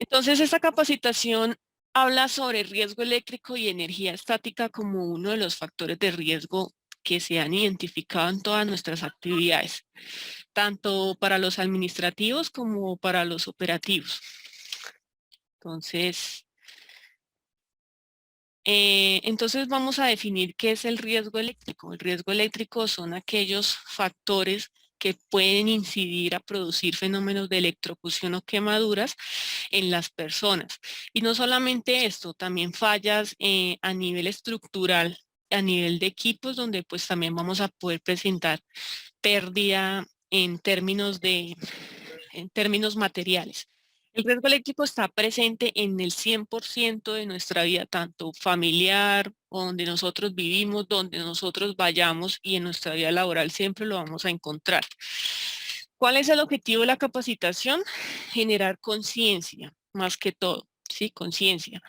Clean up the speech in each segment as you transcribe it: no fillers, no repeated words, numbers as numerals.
Entonces, esta capacitación habla sobre riesgo eléctrico y energía estática como uno de los factores de riesgo que se han identificado en todas nuestras actividades, tanto para los administrativos como para los operativos. Entonces vamos a definir qué es el riesgo eléctrico. El riesgo eléctrico son aquellos factores que pueden incidir a producir fenómenos de electrocución o quemaduras en las personas. Y no solamente esto, también fallas a nivel estructural, a nivel de equipos, donde pues también vamos a poder presentar pérdida en términos materiales. El riesgo eléctrico está presente en el 100% de nuestra vida, tanto familiar, donde nosotros vivimos, donde nosotros vayamos y en nuestra vida laboral siempre lo vamos a encontrar. ¿Cuál es el objetivo de la capacitación? Generar conciencia, más que todo. Sí, conciencia,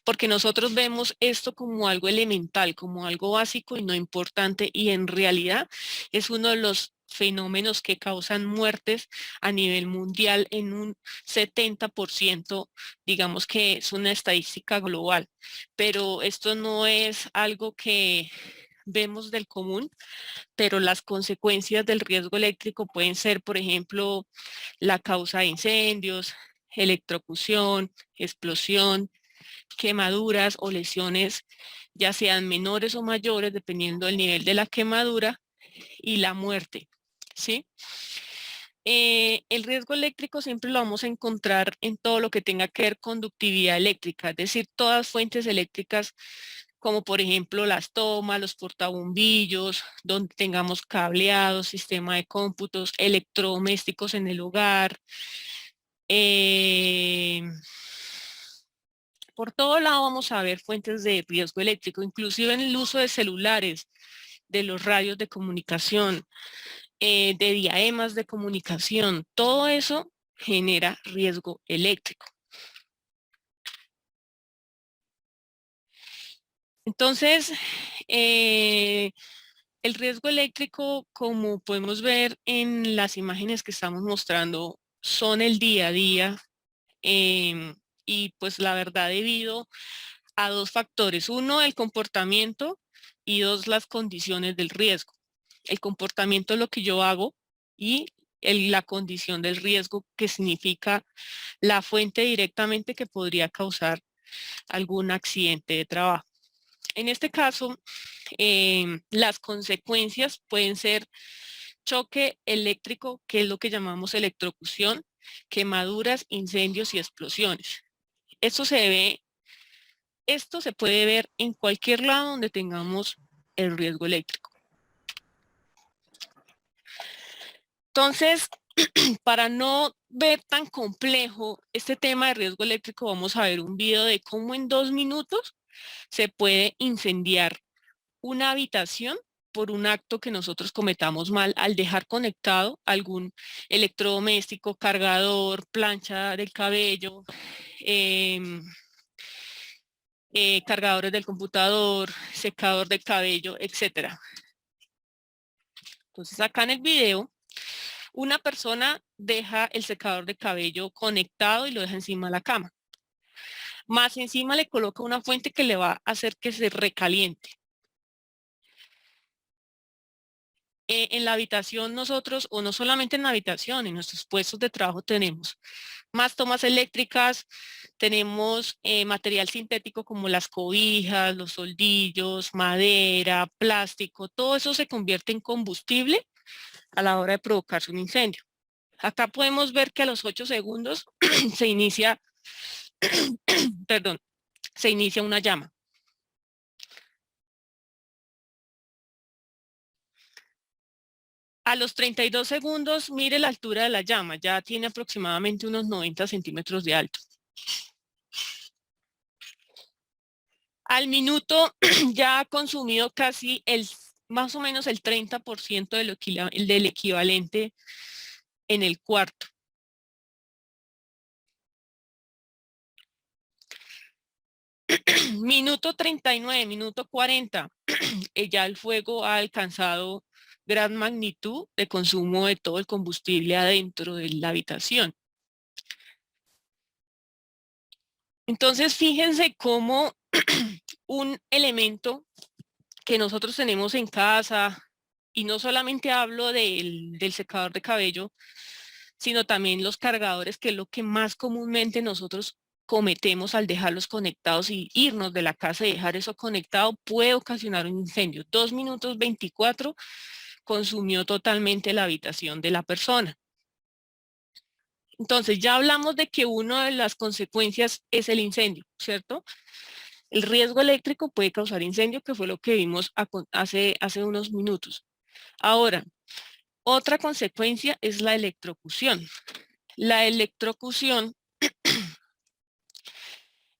porque nosotros vemos esto como algo elemental, como algo básico y no importante, y en realidad es uno de los fenómenos que causan muertes a nivel mundial en un 70%, digamos que es una estadística global, pero esto no es algo que vemos del común, pero las consecuencias del riesgo eléctrico pueden ser, por ejemplo, la causa de incendios, electrocución, explosión, quemaduras o lesiones, ya sean menores o mayores, dependiendo del nivel de la quemadura, y la muerte, ¿sí? El riesgo eléctrico siempre lo vamos a encontrar en todo lo que tenga que ver conductividad eléctrica, es decir, todas fuentes eléctricas como por ejemplo las tomas, los portabombillos, donde tengamos cableados, sistema de cómputos, electrodomésticos en el hogar. Eh, por todo lado vamos a ver fuentes de riesgo eléctrico, inclusive en el uso de celulares, de los radios de comunicación, de diademas de comunicación, todo eso genera riesgo eléctrico. Entonces, eh, el riesgo eléctrico, como podemos ver en las imágenes que estamos mostrando, son el día a día y pues la verdad debido a dos factores. Uno, el comportamiento y dos, las condiciones del riesgo. El comportamiento es lo que yo hago y la condición del riesgo, que significa la fuente directamente que podría causar algún accidente de trabajo. En este caso, las consecuencias pueden ser choque eléctrico, que es lo que llamamos electrocución, quemaduras, incendios y explosiones. Esto se ve, esto se puede ver en cualquier lado donde tengamos el riesgo eléctrico. Entonces, para no ver tan complejo este tema de riesgo eléctrico, vamos a ver un video de cómo en 2 minutos se puede incendiar una habitación por un acto que nosotros cometamos mal al dejar conectado algún electrodoméstico, cargador, plancha del cabello, em, cargadores del computador, secador de cabello, etcétera. Entonces acá en el video, una persona deja el secador de cabello conectado y lo deja encima de la cama. Más encima le coloca una fuente que le va a hacer que se recaliente. En la habitación nosotros, o no solamente en la habitación, en nuestros puestos de trabajo tenemos más tomas eléctricas, tenemos material sintético como las cobijas, los soldillos, madera, plástico, todo eso se convierte en combustible a la hora de provocarse un incendio. Acá podemos ver que a los 8 segundos se inicia, perdón, se inicia una llama. A los 32 segundos, mire la altura de la llama, ya tiene aproximadamente unos 90 centímetros de alto. Al minuto ya ha consumido casi más o menos el 30% del equivalente en el cuarto. Minuto 39, minuto 40, ya el fuego ha alcanzado gran magnitud de consumo de todo el combustible adentro de la habitación. Entonces, fíjense cómo un elemento que nosotros tenemos en casa, y no solamente hablo del secador de cabello, sino también los cargadores, que es lo que más comúnmente nosotros cometemos al dejarlos conectados y irnos de la casa y dejar eso conectado, puede ocasionar un incendio. 2 minutos 24 consumió totalmente la habitación de la persona. Entonces, ya hablamos de que una de las consecuencias es el incendio, ¿cierto? El riesgo eléctrico puede causar incendio, que fue lo que vimos hace unos minutos. Ahora, otra consecuencia es la electrocución. La electrocución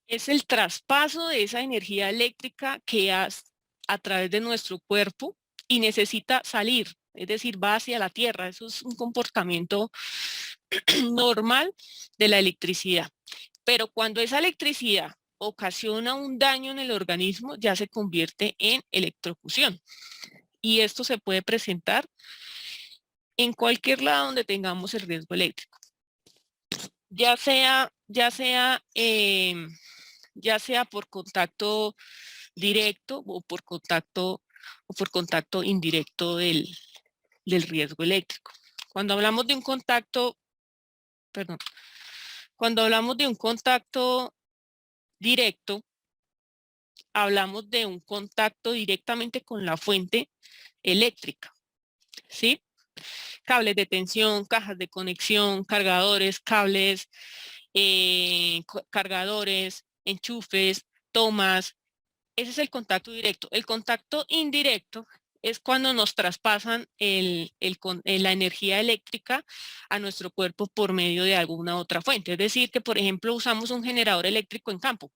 es el traspaso de esa energía eléctrica que hace a través de nuestro cuerpo y necesita salir, es decir, va hacia la tierra. Eso es un comportamiento normal de la electricidad. Pero cuando esa electricidad ocasiona un daño en el organismo, ya se convierte en electrocución. Y esto se puede presentar en cualquier lado donde tengamos el riesgo eléctrico. Ya sea por contacto directo o por contacto indirecto del riesgo eléctrico. Cuando hablamos de un contacto, perdón, cuando hablamos de un contacto directo, hablamos de un contacto directamente con la fuente eléctrica, ¿sí? Cables de tensión, cajas de conexión, cargadores, cables, cargadores, enchufes, tomas. Ese es el contacto directo. El contacto indirecto es cuando nos traspasan la energía eléctrica a nuestro cuerpo por medio de alguna otra fuente. Es decir, que por ejemplo usamos un generador eléctrico en campo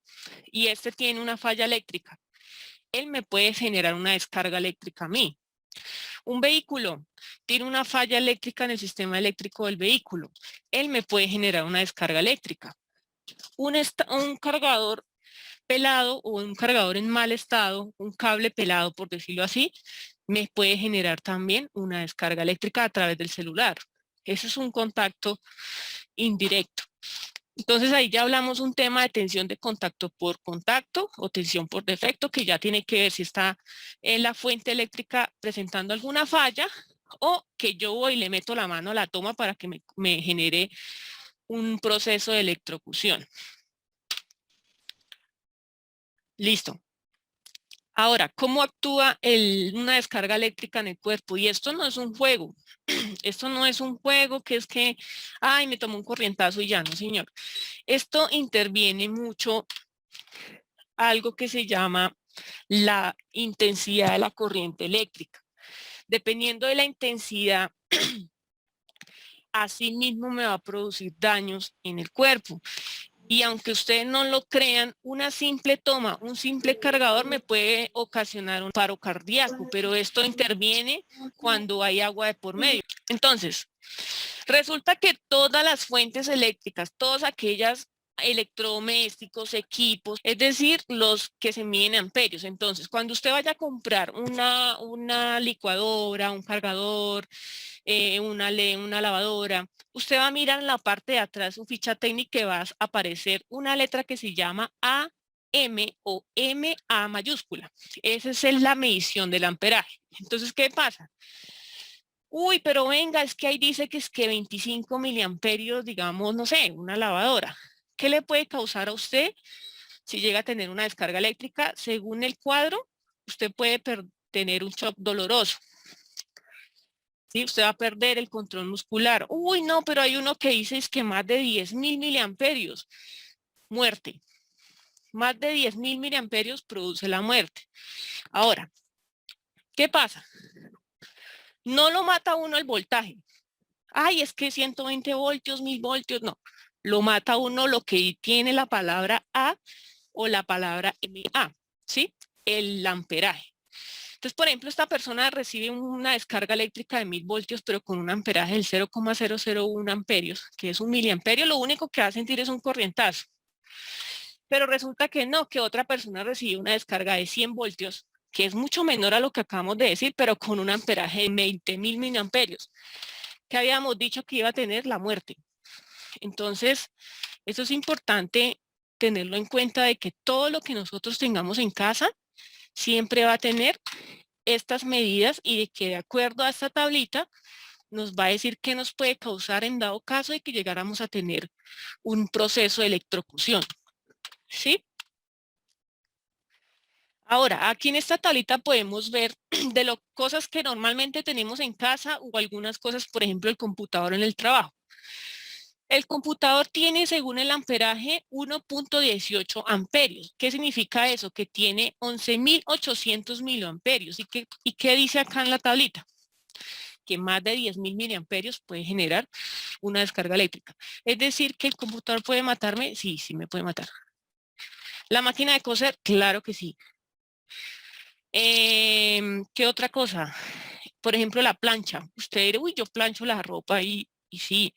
y este tiene una falla eléctrica. Él me puede generar una descarga eléctrica a mí. Un vehículo tiene una falla eléctrica en el sistema eléctrico del vehículo. Él me puede generar una descarga eléctrica. Un cargador pelado o un cargador en mal estado, un cable pelado, por decirlo así, me puede generar también una descarga eléctrica a través del celular. Ese es un contacto indirecto. Entonces ahí ya hablamos un tema de tensión de contacto por contacto o tensión por defecto, que ya tiene que ver si está en la fuente eléctrica presentando alguna falla o que yo voy y le meto la mano a la toma para que me genere un proceso de electrocución. Listo. Ahora, ¿cómo actúa una descarga eléctrica en el cuerpo? Y esto no es un juego. Esto no es un juego que es que, ay, me tomó un corrientazo y ya, no, señor. Esto interviene mucho algo que se llama la intensidad de la corriente eléctrica. Dependiendo de la intensidad, así mismo me va a producir daños en el cuerpo. Y aunque ustedes no lo crean, una simple toma, un simple cargador me puede ocasionar un paro cardíaco, pero esto interviene cuando hay agua de por medio. Entonces, resulta que todas las fuentes eléctricas, todas aquellas electrodomésticos, equipos, es decir, los que se miden en amperios. Entonces, cuando usted vaya a comprar una licuadora, un cargador, una lavadora, usted va a mirar en la parte de atrás su ficha técnica, que va a aparecer una letra que se llama AM o MA mayúscula. Esa es la medición del amperaje. Entonces, ¿qué pasa? Uy, pero venga, es que ahí dice que es que 25 miliamperios, digamos, no sé, una lavadora. ¿Qué le puede causar a usted si llega a tener una descarga eléctrica? Según el cuadro, usted puede tener un shock doloroso. ¿Sí? Usted va a perder el control muscular. Uy, no, pero hay uno que dice es que más de 10.000 miliamperios, muerte. Más de 10.000 miliamperios produce la muerte. Ahora, ¿qué pasa? No lo mata uno el voltaje. Ay, es que 120 voltios, 1000 voltios, no. Lo mata uno lo que tiene la palabra A o la palabra MA, ¿sí? El amperaje. Entonces, por ejemplo, esta persona recibe una descarga eléctrica de 1000 voltios, pero con un amperaje del 0,001 amperios, que es un miliamperio, lo único que va a sentir es un corrientazo. Pero resulta que no, que otra persona recibe una descarga de 100 voltios, que es mucho menor a lo que acabamos de decir, pero con un amperaje de 20.000 miliamperios, que habíamos dicho que iba a tener la muerte. Entonces, eso es importante tenerlo en cuenta de que todo lo que nosotros tengamos en casa siempre va a tener estas medidas y de que de acuerdo a esta tablita nos va a decir qué nos puede causar en dado caso de que llegáramos a tener un proceso de electrocución, ¿sí? Ahora, aquí en esta tablita podemos ver de las cosas que normalmente tenemos en casa o algunas cosas, por ejemplo, el computador en el trabajo. El computador tiene, según el amperaje, 1.18 amperios. ¿Qué significa eso? Que tiene 11.800 miliamperios. ¿Y qué dice acá en la tablita? Que más de 10.000 miliamperios puede generar una descarga eléctrica. Es decir, que el computador puede matarme. Sí, sí me puede matar. La máquina de coser, claro que sí. ¿Qué otra cosa? Por ejemplo, la plancha. Usted dirá, uy, yo plancho la ropa y sí,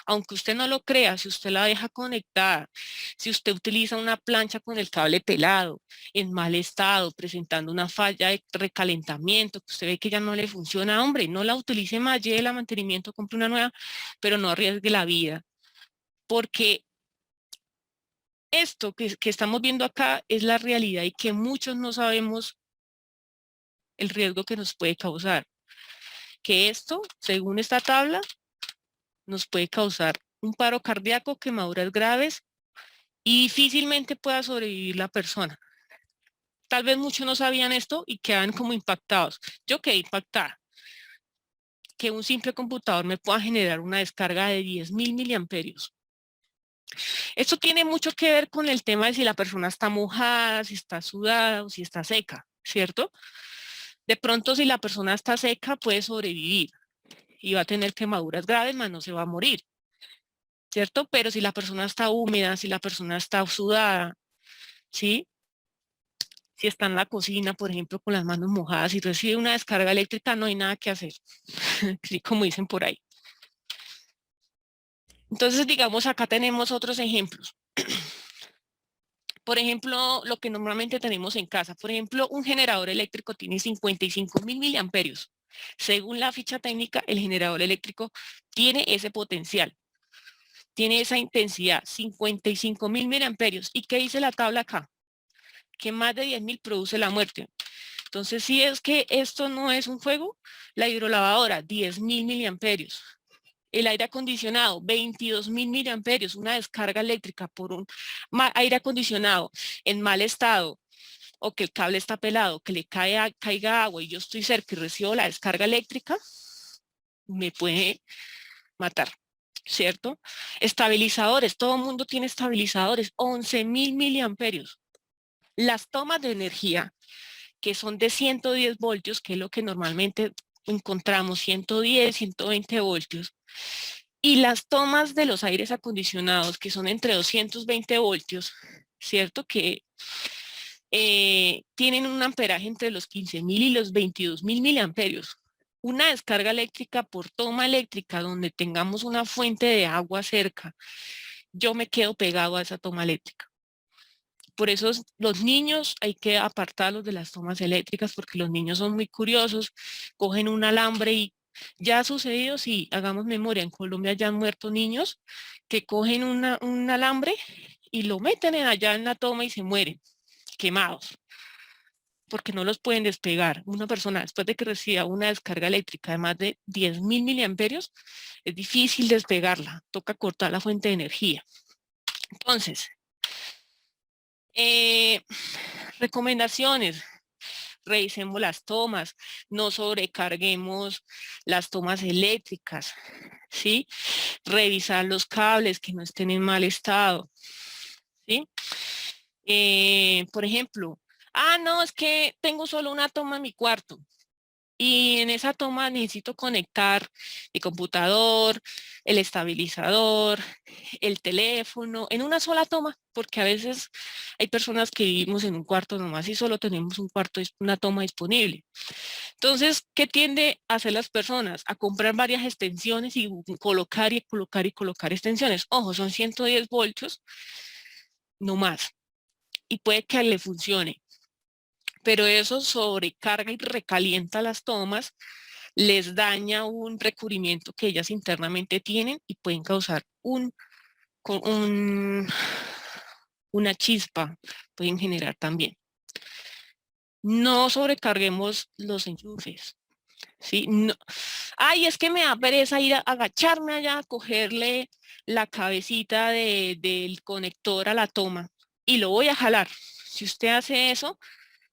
aunque usted no lo crea, si usted la deja conectada, si usted utiliza una plancha con el cable pelado, en mal estado, presentando una falla de recalentamiento, que usted ve que ya no le funciona, hombre, no la utilice más, llévela a mantenimiento, compre una nueva, pero no arriesgue la vida, porque esto que estamos viendo acá es la realidad y que muchos no sabemos el riesgo que nos puede causar. Que esto, según esta tabla, nos puede causar un paro cardíaco, quemaduras graves y difícilmente pueda sobrevivir la persona. Tal vez muchos no sabían esto y quedan como impactados. Yo quedé impactada. Que un simple computador me pueda generar una descarga de 10.000 miliamperios. Esto tiene mucho que ver con el tema de si la persona está mojada, si está sudada o si está seca, ¿cierto? De pronto, si la persona está seca, puede sobrevivir y va a tener quemaduras graves, más no se va a morir, ¿cierto? Pero si la persona está húmeda, si la persona está sudada, ¿sí? Si está en la cocina, por ejemplo, con las manos mojadas y recibe una descarga eléctrica, no hay nada que hacer, ¿sí? Como dicen por ahí. Entonces, digamos, acá tenemos otros ejemplos. Por ejemplo, lo que normalmente tenemos en casa. Por ejemplo, un generador eléctrico tiene 55.000 miliamperios. Según la ficha técnica, el generador eléctrico tiene ese potencial, tiene esa intensidad, 55.000 miliamperios. ¿Y qué dice la tabla acá? Que más de 10.000 produce la muerte. Entonces, si es que esto no es un juego, la hidrolavadora, 10.000 miliamperios. El aire acondicionado, 22.000 miliamperios, una descarga eléctrica por un aire acondicionado en mal estado, o que el cable está pelado, que le caiga agua y yo estoy cerca y recibo la descarga eléctrica, me puede matar, ¿cierto? Estabilizadores, todo el mundo tiene estabilizadores, 11.000 miliamperios. Las tomas de energía, que son de 110 voltios, que es lo que normalmente encontramos, 110, 120 voltios, y las tomas de los aires acondicionados, que son entre 220 voltios, ¿cierto? Que tienen un amperaje entre los 15.000 y los 22.000 miliamperios. Una descarga eléctrica por toma eléctrica donde tengamos una fuente de agua cerca, yo me quedo pegado a esa toma eléctrica. Por eso los niños hay que apartarlos de las tomas eléctricas porque los niños son muy curiosos, cogen un alambre y ya ha sucedido, si hagamos memoria, en Colombia ya han muerto niños que cogen un alambre y lo meten allá en la toma y se mueren quemados porque no los pueden despegar. Una persona después de que reciba una descarga eléctrica de más de 10.000 miliamperios, es difícil despegarla, toca cortar la fuente de energía. Entonces, recomendaciones, revisemos las tomas, no sobrecarguemos las tomas eléctricas, ¿sí? Revisar los cables que no estén en mal estado, ¿sí? Por ejemplo, no, es que tengo solo una toma en mi cuarto. Y en esa toma necesito conectar el computador, el estabilizador, el teléfono, en una sola toma, porque a veces hay personas que vivimos en un cuarto nomás y solo tenemos un cuarto, una toma disponible. Entonces, ¿qué tiende a hacer las personas? A comprar varias extensiones y colocar y colocar y colocar extensiones. Ojo, son 110 voltios, no más. Y puede que le funcione, pero eso sobrecarga y recalienta las tomas, les daña un recubrimiento que ellas internamente tienen y pueden causar un una chispa pueden generar también. No sobrecarguemos los enchufes, ¿sí? No. Ay, es que me da pereza ir a agacharme allá a cogerle la cabecita del conector a la toma y lo voy a jalar. Si usted hace eso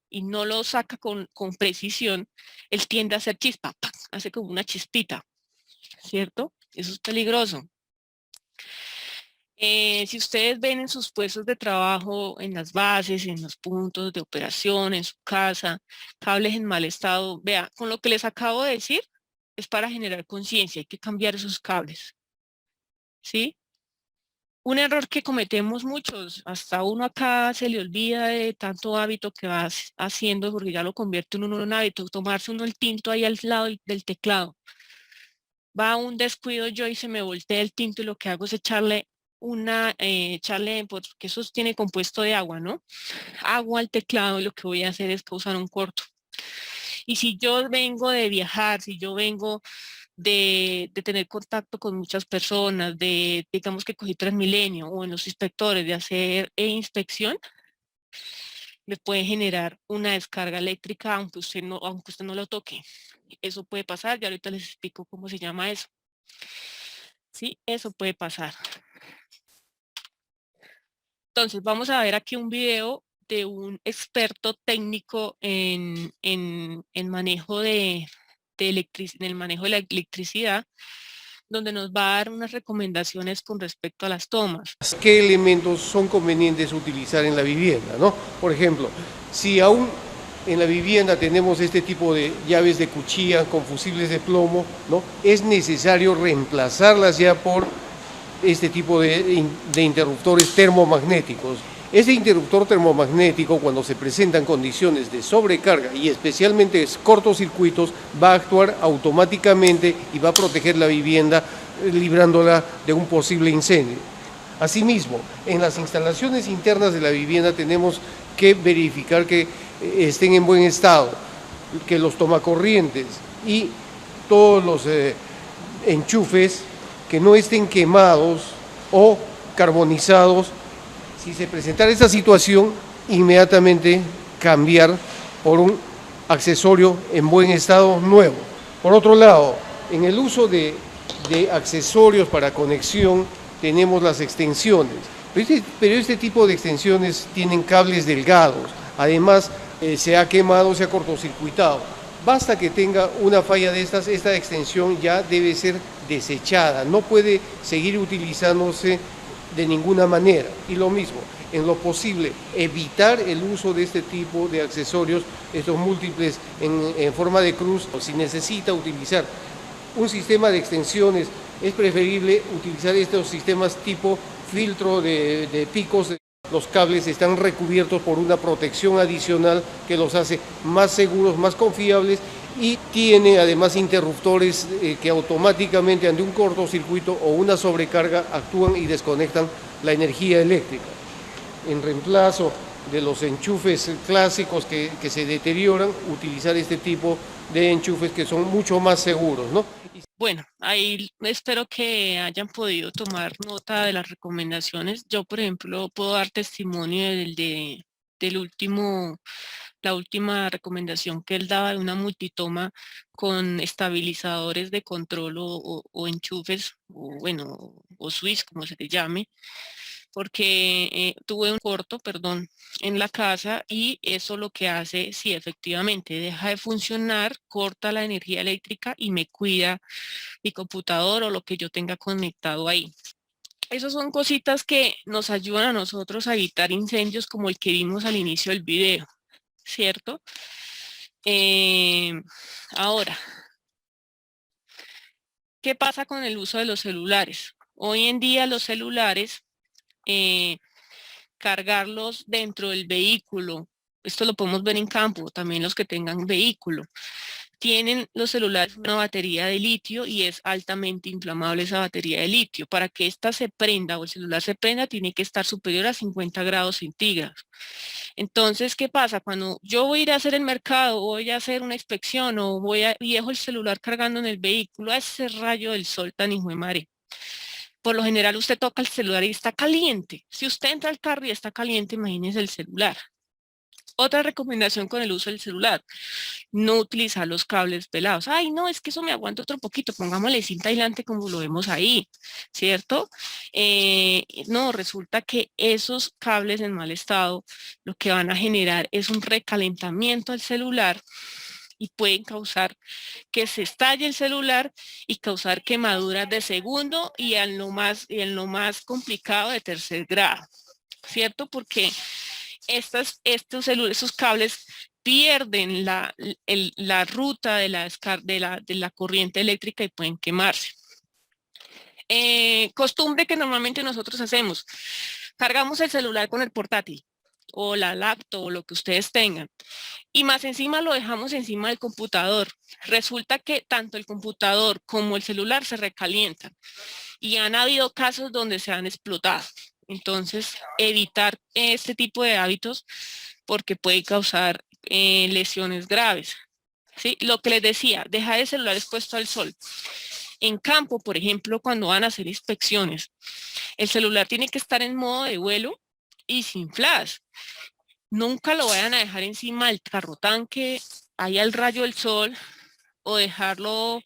y no lo saca con precisión, él tiende a hacer chispa, ¡pac! Hace como una chispita, ¿cierto? Eso es peligroso. Si ustedes ven en sus puestos de trabajo, en las bases, en los puntos de operación, en su casa, cables en mal estado, vea, con lo que les acabo de decir, es para generar conciencia, hay que cambiar esos cables, ¿sí? Un error que cometemos muchos, hasta uno acá se le olvida de tanto hábito que va haciendo, porque ya lo convierte uno en un hábito, tomarse uno el tinto ahí al lado del teclado. Va un descuido yo y se me voltea el tinto y lo que hago es echarle, porque eso tiene compuesto de agua, ¿no? Agua al teclado y lo que voy a hacer es causar un corto. Y si yo vengo de viajar, si yo vengo de tener contacto con muchas personas, digamos que cogí Transmilenio o en los inspectores, de hacer inspección, les puede generar una descarga eléctrica aunque usted no lo toque. Eso puede pasar, ya ahorita les explico cómo se llama eso. Sí, eso puede pasar. Entonces, vamos a ver aquí un video de un experto técnico en manejo en el manejo de la electricidad, donde nos va a dar unas recomendaciones con respecto a las tomas. ¿Qué elementos son convenientes utilizar en la vivienda, ¿no? Por ejemplo, si aún en la vivienda tenemos este tipo de llaves de cuchilla con fusibles de plomo, ¿no? Es necesario reemplazarlas ya por este tipo de interruptores termomagnéticos. Ese interruptor termomagnético, cuando se presentan condiciones de sobrecarga y especialmente cortocircuitos, va a actuar automáticamente y va a proteger la vivienda, librándola de un posible incendio. Asimismo, en las instalaciones internas de la vivienda tenemos que verificar que estén en buen estado, que los tomacorrientes y todos los enchufes que no estén quemados o carbonizados. Si se presentara esta situación, inmediatamente cambiar por un accesorio en buen estado nuevo. Por otro lado, en el uso de accesorios para conexión tenemos las extensiones, pero este tipo de extensiones tienen cables delgados, además se ha quemado, se ha cortocircuitado. Basta que tenga una falla de estas, esta extensión ya debe ser desechada, no puede seguir utilizándose de ninguna manera. Y lo mismo, en lo posible, evitar el uso de este tipo de accesorios, estos múltiples en forma de cruz. Si necesita utilizar un sistema de extensiones, es preferible utilizar estos sistemas tipo filtro de picos. Los cables están recubiertos por una protección adicional que los hace más seguros, más confiables, y tiene además interruptores que automáticamente ante un cortocircuito o una sobrecarga actúan y desconectan la energía eléctrica. En reemplazo de los enchufes clásicos que se deterioran, utilizar este tipo de enchufes que son mucho más seguros, ¿no? Bueno, ahí espero que hayan podido tomar nota de las recomendaciones. Yo, por ejemplo, puedo dar testimonio del último, la última recomendación que él daba de una multitoma con estabilizadores de control o enchufes, o bueno, o switch, como se le llame, porque tuve un corto, perdón, en la casa y eso lo que hace, sí, efectivamente, deja de funcionar, corta la energía eléctrica y me cuida mi computador o lo que yo tenga conectado ahí. Esas son cositas que nos ayudan a nosotros a evitar incendios como el que vimos al inicio del video, ¿cierto? Ahora, ¿qué pasa con el uso de los celulares? Hoy en día los celulares, cargarlos dentro del vehículo, esto lo podemos ver en campo, también los que tengan vehículo, tienen los celulares una batería de litio y es altamente inflamable esa batería de litio. Para que ésta se prenda o el celular se prenda, tiene que estar superior a 50 grados centígrados. Entonces, ¿qué pasa? Cuando yo voy a ir a hacer el mercado, voy a hacer una inspección y dejo el celular cargando en el vehículo, a ese rayo del sol tan hijo de madre, Por lo general usted toca el celular y está caliente. Si usted entra al carro y está caliente, imagínese el celular. Otra recomendación con el uso del celular, no utilizar los cables pelados. Ay, no, es que eso me aguanta otro poquito, pongámosle cinta aislante como lo vemos ahí, ¿cierto? No, resulta que esos cables en mal estado lo que van a generar es un recalentamiento del celular y pueden causar que se estalle el celular y causar quemaduras de segundo en lo más complicado de tercer grado, ¿cierto? Porque esos cables pierden la ruta de la corriente eléctrica y pueden quemarse. Costumbre que normalmente nosotros hacemos, cargamos el celular con el portátil o la laptop o lo que ustedes tengan y más encima lo dejamos encima del computador. Resulta que tanto el computador como el celular se recalientan y han habido casos donde se han explotado. Entonces, evitar este tipo de hábitos porque puede causar lesiones graves. ¿Sí? Lo que les decía, dejar el celular expuesto al sol. En campo, por ejemplo, cuando van a hacer inspecciones, el celular tiene que estar en modo de vuelo y sin flash. Nunca lo vayan a dejar encima del carro tanque, ahí al rayo del sol, o dejarlo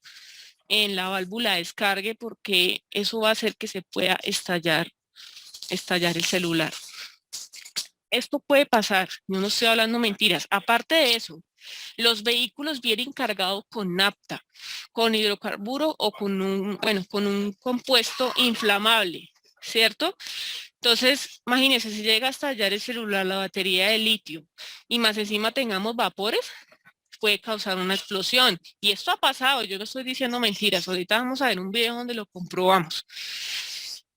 en la válvula de descargue porque eso va a hacer que se pueda estallar el celular. Esto puede pasar, yo no estoy hablando mentiras. Aparte de eso, los vehículos vienen cargados con nafta, con hidrocarburo o con un compuesto inflamable, ¿cierto? Entonces, imagínense, si llega a estallar el celular, la batería de litio, y más encima tengamos vapores, puede causar una explosión. Y esto ha pasado, yo no estoy diciendo mentiras. Ahorita vamos a ver un video donde lo comprobamos.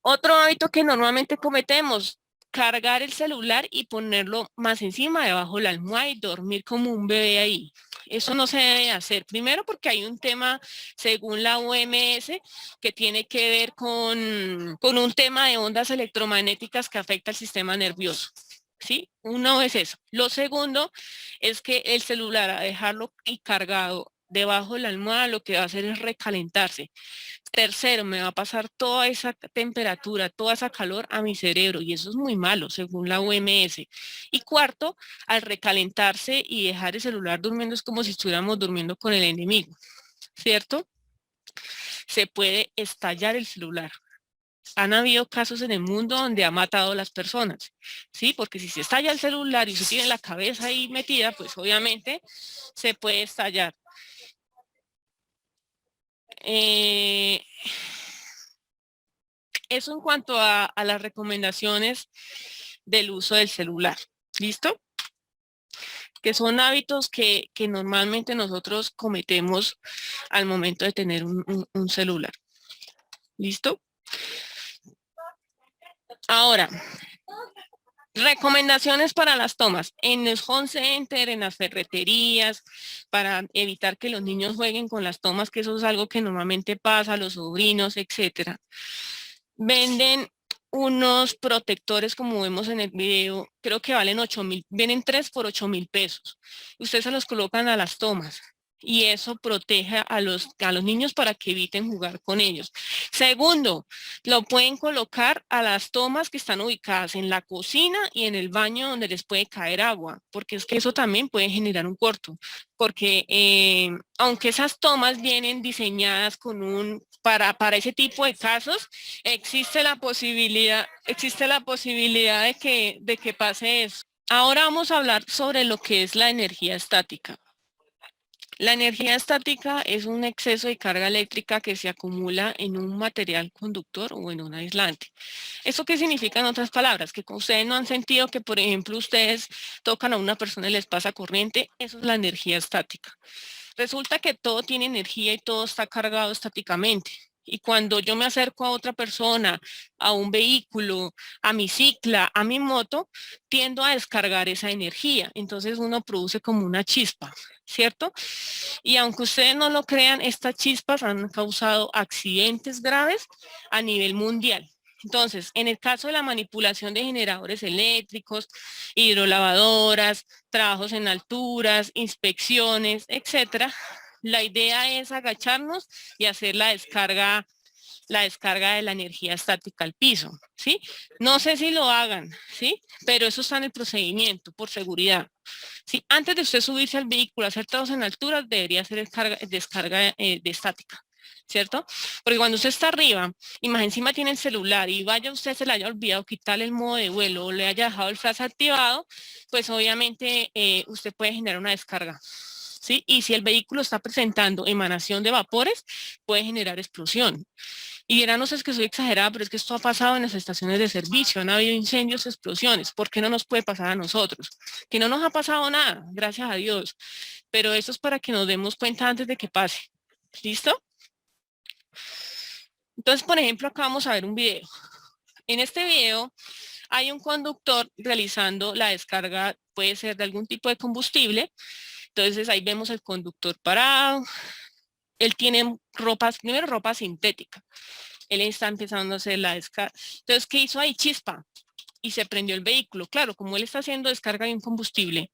Otro hábito que normalmente cometemos, cargar el celular y ponerlo más encima, debajo de la almohada y dormir como un bebé ahí. Eso no se debe hacer. Primero porque hay un tema, según la OMS, que tiene que ver con un tema de ondas electromagnéticas que afecta al sistema nervioso. ¿Sí? Uno es eso. Lo segundo es que el celular, a dejarlo y cargado debajo de la almohada, lo que va a hacer es recalentarse. Tercero, me va a pasar toda esa temperatura, toda esa calor a mi cerebro y eso es muy malo, según la OMS. Y cuarto, al recalentarse y dejar el celular durmiendo es como si estuviéramos durmiendo con el enemigo, ¿cierto? Se puede estallar el celular. Han habido casos en el mundo donde ha matado a las personas, ¿sí? Porque si se estalla el celular y se tiene la cabeza ahí metida, pues obviamente se puede estallar. Eh, Eso en cuanto a las recomendaciones del uso del celular. ¿Listo? Que son hábitos que normalmente nosotros cometemos al momento de tener un celular. ¿Listo? Ahora, recomendaciones para las tomas. En los home center, en las ferreterías, para evitar que los niños jueguen con las tomas, que eso es algo que normalmente pasa, los sobrinos, etcétera. Venden unos protectores como vemos en el video, creo que valen 8.000, vienen 3 por 8.000 pesos. Ustedes se los colocan a las tomas y eso protege a los niños para que eviten jugar con ellos. Segundo, lo pueden colocar a las tomas que están ubicadas en la cocina y en el baño donde les puede caer agua, porque es que eso también puede generar un corto, porque aunque esas tomas vienen diseñadas para ese tipo de casos, existe la posibilidad de que pase eso. Ahora vamos a hablar sobre lo que es la energía estática. La energía estática es un exceso de carga eléctrica que se acumula en un material conductor o en un aislante. ¿Eso qué significa en otras palabras? Que ustedes no han sentido que, por ejemplo, ustedes tocan a una persona y les pasa corriente. Eso es la energía estática. Resulta que todo tiene energía y todo está cargado estáticamente. Y cuando yo me acerco a otra persona, a un vehículo, a mi cicla, a mi moto, tiendo a descargar esa energía. Entonces uno produce como una chispa, ¿cierto? Y aunque ustedes no lo crean, estas chispas han causado accidentes graves a nivel mundial. Entonces, en el caso de la manipulación de generadores eléctricos, hidrolavadoras, trabajos en alturas, inspecciones, etcétera, la idea es agacharnos y hacer la descarga la descarga de la energía estática al piso, ¿sí? No sé si lo hagan, ¿sí? Pero eso está en el procedimiento, por seguridad. ¿Sí? Antes de usted subirse al vehículo, hacer todos en altura, debería hacer descarga de estática, ¿cierto? Porque cuando usted está arriba y más encima tiene el celular y vaya usted se le haya olvidado quitarle el modo de vuelo o le haya dejado el flash activado, pues obviamente usted puede generar una descarga. ¿Sí? Y si el vehículo está presentando emanación de vapores, puede generar explosión. Y dirán, no sé, es que soy exagerada, pero es que esto ha pasado en las estaciones de servicio, han habido incendios, explosiones, ¿por qué no nos puede pasar a nosotros? Que no nos ha pasado nada, gracias a Dios, pero eso es para que nos demos cuenta antes de que pase. ¿Listo? Entonces, por ejemplo, acá vamos a ver un video. En este video hay un conductor realizando la descarga, puede ser de algún tipo de combustible. Entonces ahí vemos el conductor parado. Él tiene ropas, primero ropa sintética. Él está empezando a hacer la descarga. Entonces, ¿qué hizo ahí? Chispa. Y se prendió el vehículo. Claro, como él está haciendo descarga de un combustible,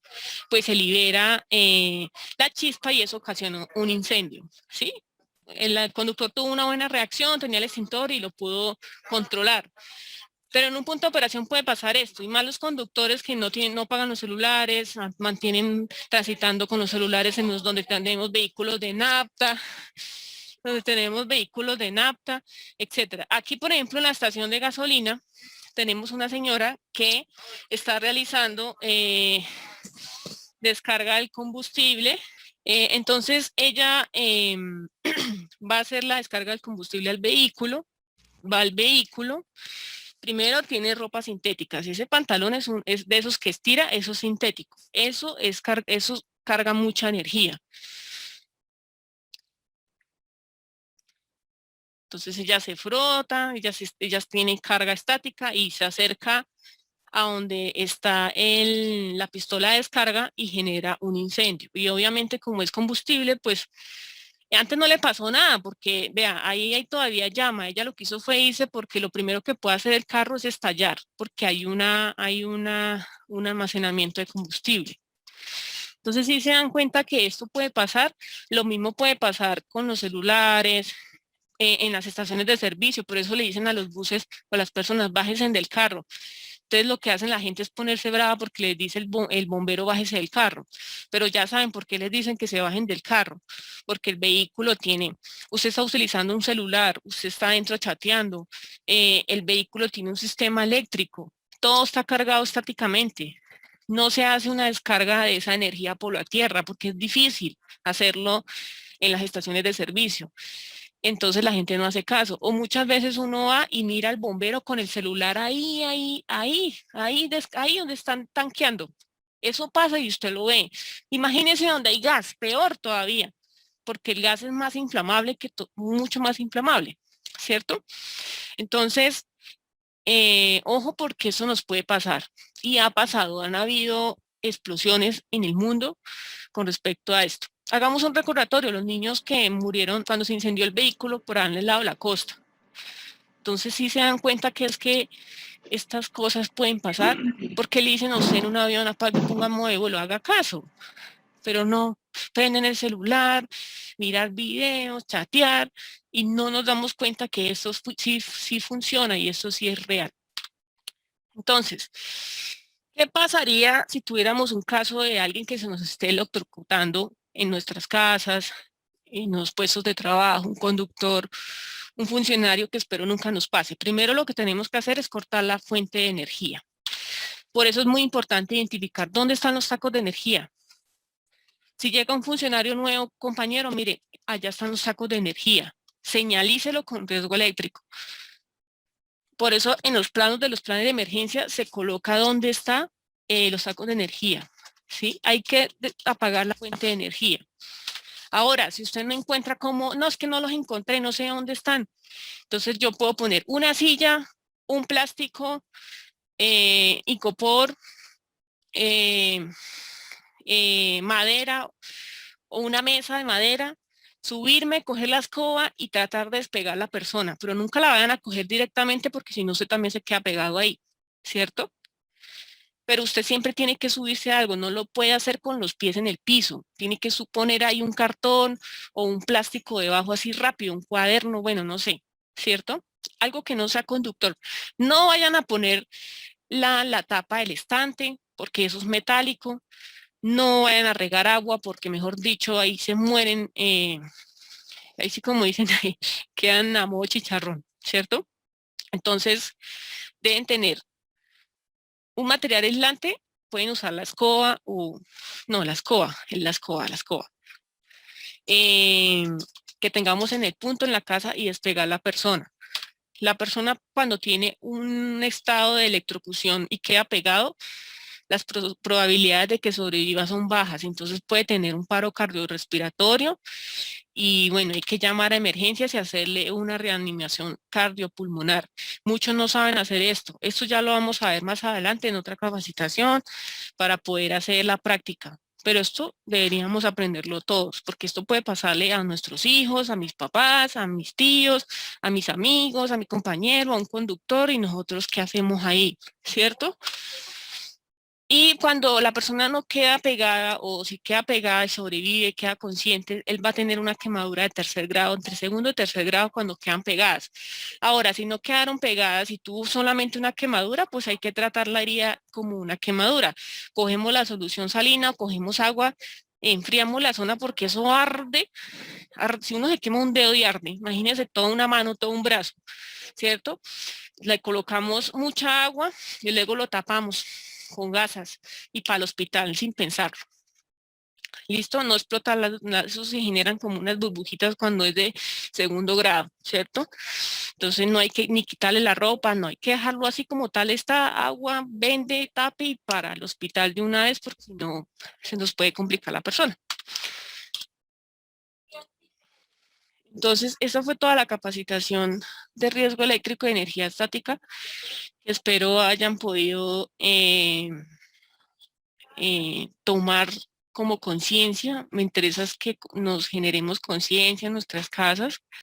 pues se libera la chispa y eso ocasionó un incendio, ¿sí? El conductor tuvo una buena reacción, tenía el extintor y lo pudo controlar. Pero en un punto de operación puede pasar esto, y más los conductores que no pagan los celulares, mantienen transitando con los celulares en los donde tenemos vehículos de nafta, etcétera. Aquí, por ejemplo, en la estación de gasolina, tenemos una señora que está realizando descarga del combustible. Entonces, ella va a hacer la descarga del combustible al vehículo, va al vehículo. Primero tiene ropa sintética. Si ese pantalón es de esos que estira, eso es sintético. Eso carga mucha energía. Entonces ella se frota, ellas tienen carga estática y se acerca a donde está la pistola de descarga y genera un incendio. Y obviamente como es combustible, pues antes no le pasó nada porque, vea, ahí hay todavía llama. Ella lo que hizo fue irse porque lo primero que puede hacer el carro es estallar porque un almacenamiento de combustible. Entonces, si se dan cuenta que esto puede pasar, lo mismo puede pasar con los celulares, en las estaciones de servicio, por eso le dicen a los buses o a las personas, bájense del carro. Entonces lo que hacen la gente es ponerse brava porque les dice el bombero bájese del carro, pero ya saben por qué les dicen que se bajen del carro, porque el vehículo usted está utilizando un celular, usted está adentro chateando, el vehículo tiene un sistema eléctrico, todo está cargado estáticamente. No se hace una descarga de esa energía por la tierra porque es difícil hacerlo en las estaciones de servicio. Entonces la gente no hace caso. O muchas veces uno va y mira al bombero con el celular ahí donde están tanqueando. Eso pasa y usted lo ve. Imagínese donde hay gas, peor todavía, porque el gas es más inflamable mucho más inflamable, ¿cierto? Entonces, ojo porque eso nos puede pasar. Y ha pasado, han habido explosiones en el mundo con respecto a esto. Hagamos un recordatorio, los niños que murieron cuando se incendió el vehículo por al lado de la costa. Entonces sí se dan cuenta que es que estas cosas pueden pasar, porque le dicen a usted en un avión, apague, ponga modo vuelo, haga caso, pero no, prenden el celular, mirar videos, chatear, y no nos damos cuenta que eso sí funciona y eso sí es real. Entonces, ¿qué pasaría si tuviéramos un caso de alguien que se nos esté electrocutando en nuestras casas, en los puestos de trabajo, un conductor, un funcionario que espero nunca nos pase? Primero lo que tenemos que hacer es cortar la fuente de energía. Por eso es muy importante identificar dónde están los sacos de energía. Si llega un funcionario nuevo, compañero, mire, allá están los sacos de energía. Señalícelo con riesgo eléctrico. Por eso en los planos de emergencia se coloca dónde están los sacos de energía. ¿Sí? Hay que apagar la fuente de energía. Ahora, si usted no encuentra cómo, no, es que no los encontré, no sé dónde están. Entonces yo puedo poner una silla, un plástico, icopor, eh, madera o una mesa de madera, subirme, coger la escoba y tratar de despegar la persona, pero nunca la vayan a coger directamente porque si no usted también se queda pegado ahí, ¿cierto? Pero usted siempre tiene que subirse a algo, no lo puede hacer con los pies en el piso, tiene que suponer ahí un cartón o un plástico debajo así rápido, un cuaderno, bueno, no sé, ¿cierto? Algo que no sea conductor. No vayan a poner la tapa del estante, porque eso es metálico. No vayan a regar agua, porque mejor dicho, ahí se mueren, ahí sí como dicen ahí, quedan a modo chicharrón, ¿cierto? Entonces, deben tener un material aislante, pueden usar la escoba o, no, la escoba. Eh, que tengamos en el punto en la casa y despegar la persona. La persona cuando tiene un estado de electrocución y queda pegado, las probabilidades de que sobreviva son bajas, entonces puede tener un paro cardiorrespiratorio y bueno, hay que llamar a emergencias y hacerle una reanimación cardiopulmonar. Muchos no saben hacer esto. Esto ya lo vamos a ver más adelante en otra capacitación para poder hacer la práctica. Pero esto deberíamos aprenderlo todos, porque esto puede pasarle a nuestros hijos, a mis papás, a mis tíos, a mis amigos, a mi compañero, a un conductor y nosotros qué hacemos ahí, ¿cierto? Y cuando la persona no queda pegada o si queda pegada y sobrevive, queda consciente, él va a tener una quemadura de tercer grado, entre segundo y tercer grado cuando quedan pegadas. Ahora, si no quedaron pegadas y tuvo solamente una quemadura, pues hay que tratar la herida como una quemadura. Cogemos la solución salina, cogemos agua, enfriamos la zona porque eso arde. Si uno se quema un dedo y arde, imagínense toda una mano, todo un brazo, ¿cierto? Le colocamos mucha agua y luego lo tapamos con gasas y para el hospital sin pensarlo. Listo, no explotar, eso se generan como unas burbujitas cuando es de segundo grado, ¿cierto? Entonces no hay que ni quitarle la ropa, no hay que dejarlo así como tal, esta agua, vende, tape y para el hospital de una vez porque si no se nos puede complicar la persona. Entonces, esa fue toda la capacitación de riesgo eléctrico de energía estática. Espero hayan podido tomar como conciencia. Me interesa es que nos generemos conciencia en nuestras casas